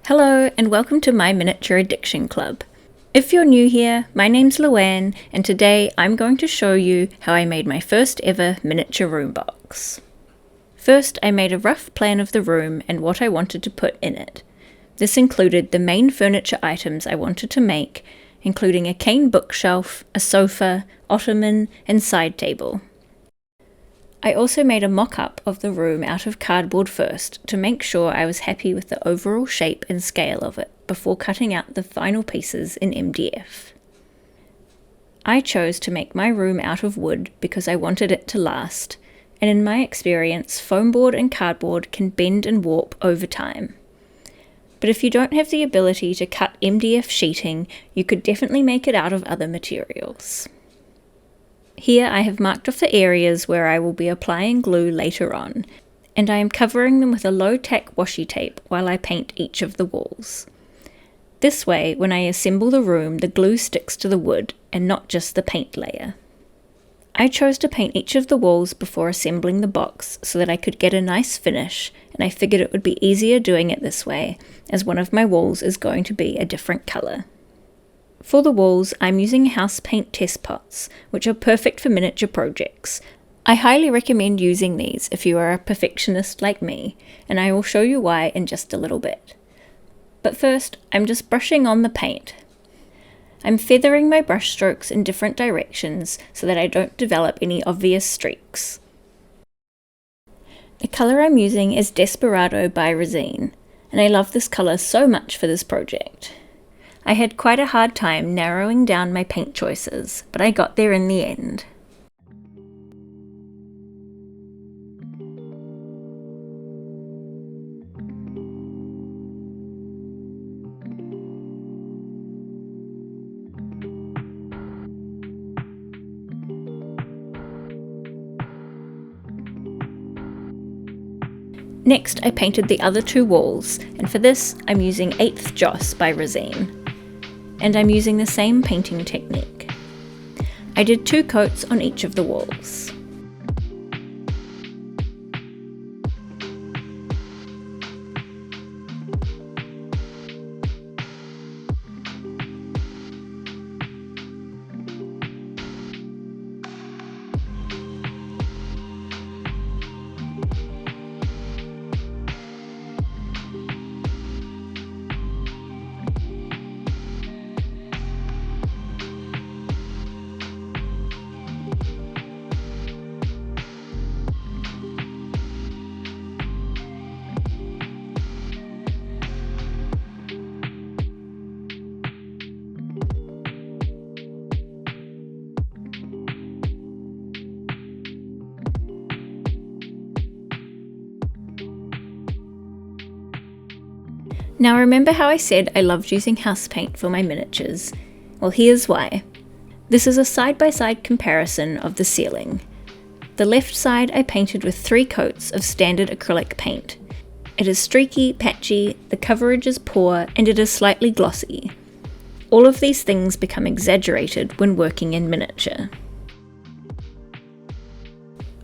Hello and welcome to my Miniature Addiction Club. If you're new here, my name's Luann and today I'm going to show you how I made my first ever miniature room box. First, I made a rough plan of the room and what I wanted to put in it. This included the main furniture items I wanted to make, including a cane bookshelf, a sofa, ottoman, and side table. I also made a mock-up of the room out of cardboard first to make sure I was happy with the overall shape and scale of it before cutting out the final pieces in MDF. I chose to make my room out of wood because I wanted it to last, and in my experience, foam board and cardboard can bend and warp over time. But if you don't have the ability to cut MDF sheeting, you could definitely make it out of other materials. Here I have marked off the areas where I will be applying glue later on, and I am covering them with a low-tack washi tape while I paint each of the walls. This way, when I assemble the room, the glue sticks to the wood and not just the paint layer. I chose to paint each of the walls before assembling the box so that I could get a nice finish, and I figured it would be easier doing it this way, as one of my walls is going to be a different colour. For the walls, I'm using house paint test pots, which are perfect for miniature projects. I highly recommend using these if you are a perfectionist like me, and I will show you why in just a little bit. But first, I'm just brushing on the paint. I'm feathering my brush strokes in different directions so that I don't develop any obvious streaks. The colour I'm using is Desperado by Resin, and I love this colour so much for this project. I had quite a hard time narrowing down my paint choices, but I got there in the end. Next, I painted the other two walls, and for this I'm using 8th Joss by Resin. And I'm using the same painting technique. I did 2 coats on each of the walls. Now remember how I said I loved using house paint for my miniatures? Well, here's why. This is a side-by-side comparison of the ceiling. The left side I painted with 3 coats of standard acrylic paint. It is streaky, patchy, the coverage is poor, and it is slightly glossy. All of these things become exaggerated when working in miniature.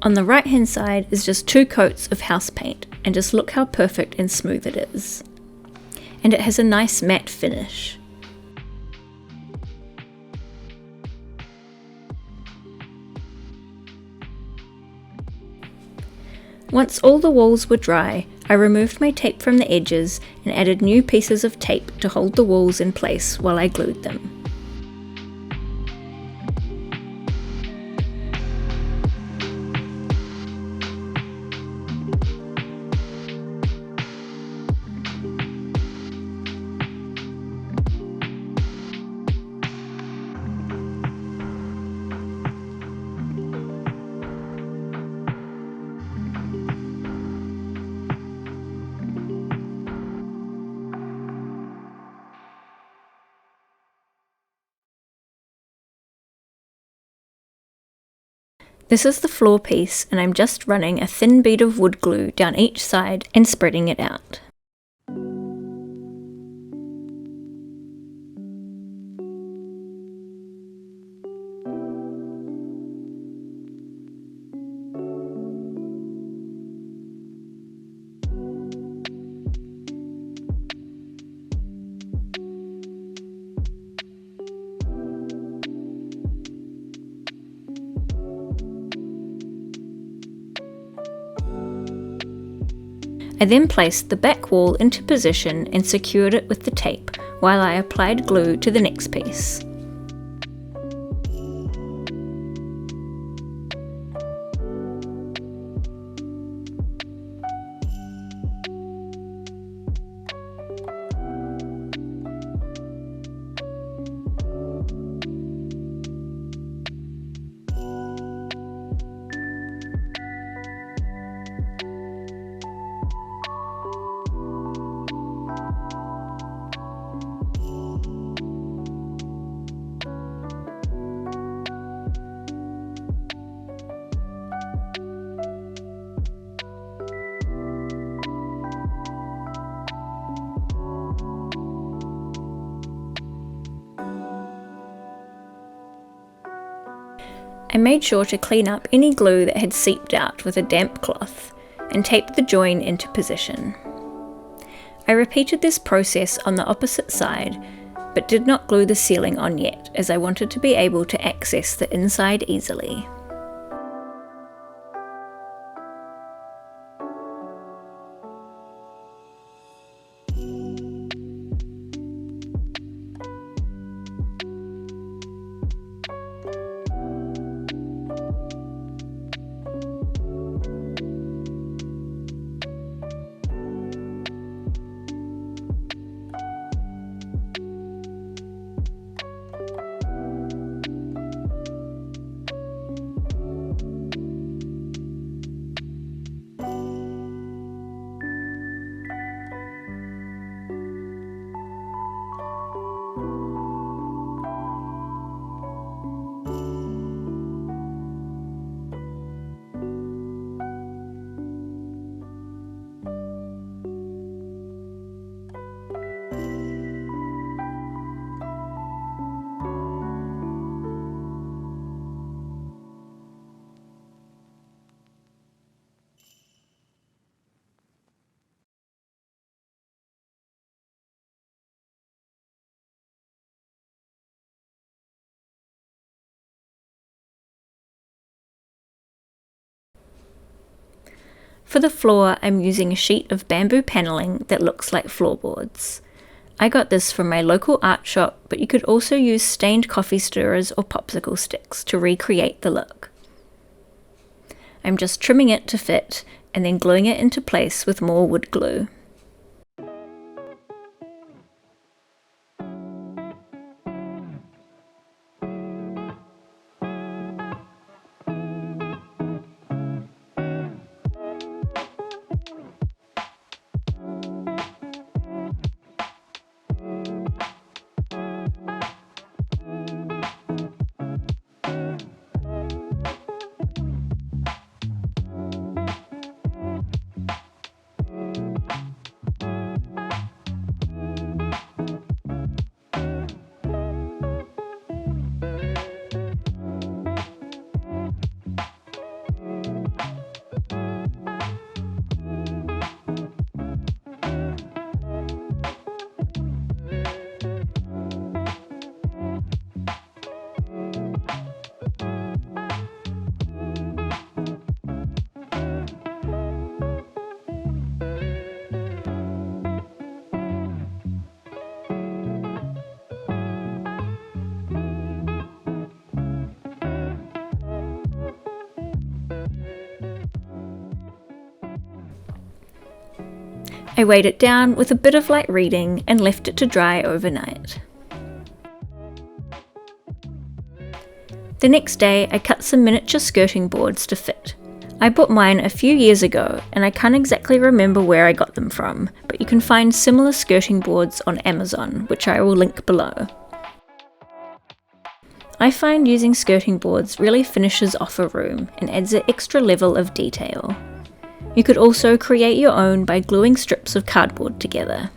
On the right hand side is just 2 coats of house paint, and just look how perfect and smooth it is. And it has a nice matte finish. Once all the walls were dry, I removed my tape from the edges and added new pieces of tape to hold the walls in place while I glued them. This is the floor piece, and I'm just running a thin bead of wood glue down each side and spreading it out. I then placed the back wall into position and secured it with the tape while I applied glue to the next piece. I made sure to clean up any glue that had seeped out with a damp cloth and taped the join into position. I repeated this process on the opposite side, but did not glue the ceiling on yet, as I wanted to be able to access the inside easily. For the floor, I'm using a sheet of bamboo paneling that looks like floorboards. I got this from my local art shop, but you could also use stained coffee stirrers or popsicle sticks to recreate the look. I'm just trimming it to fit and then gluing it into place with more wood glue. I weighed it down with a bit of light reading and left it to dry overnight. The next day, I cut some miniature skirting boards to fit. I bought mine a few years ago and I can't exactly remember where I got them from, but you can find similar skirting boards on Amazon, which I will link below. I find using skirting boards really finishes off a room and adds an extra level of detail. You could also create your own by gluing strips of cardboard together.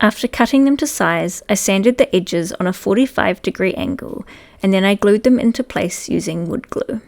After cutting them to size, I sanded the edges on a 45-degree angle, and then I glued them into place using wood glue.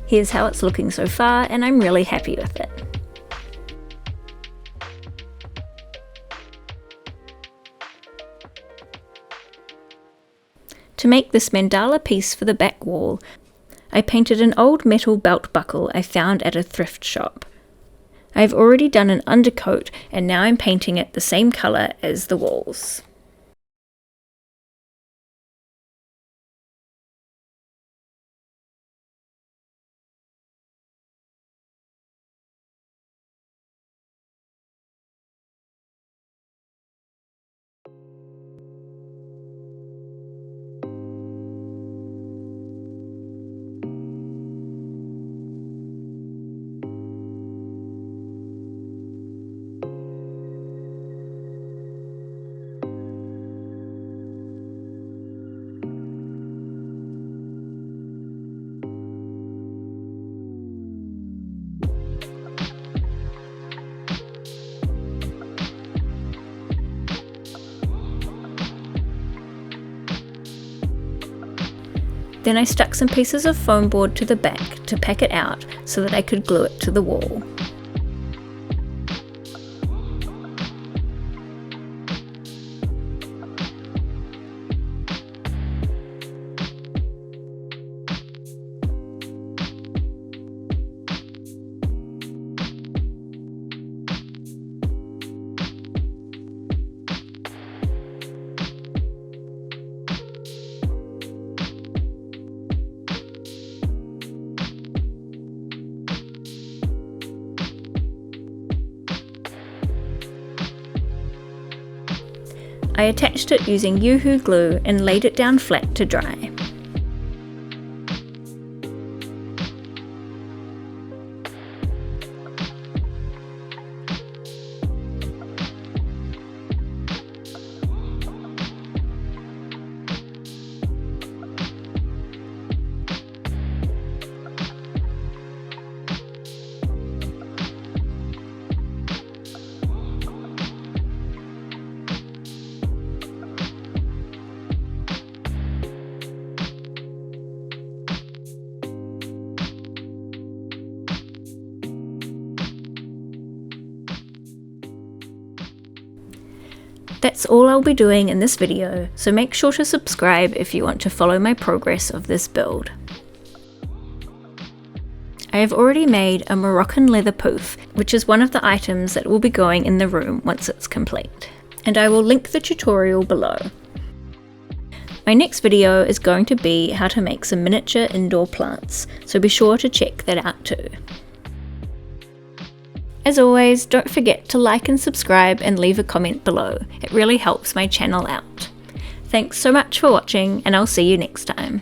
Here's how it's looking so far, and I'm really happy with it. To make this mandala piece for the back wall, I painted an old metal belt buckle I found at a thrift shop. I've already done an undercoat, and now I'm painting it the same colour as the walls. Then I stuck some pieces of foam board to the back to pack it out so that I could glue it to the wall. I attached it using Yoo-Hoo glue and laid it down flat to dry. That's all I'll be doing in this video, so make sure to subscribe if you want to follow my progress of this build. I have already made a Moroccan leather poof, which is one of the items that will be going in the room once it's complete, and I will link the tutorial below. My next video is going to be how to make some miniature indoor plants, so be sure to check that out too. As always, don't forget to like and subscribe and leave a comment below. It really helps my channel out. Thanks so much for watching, and I'll see you next time.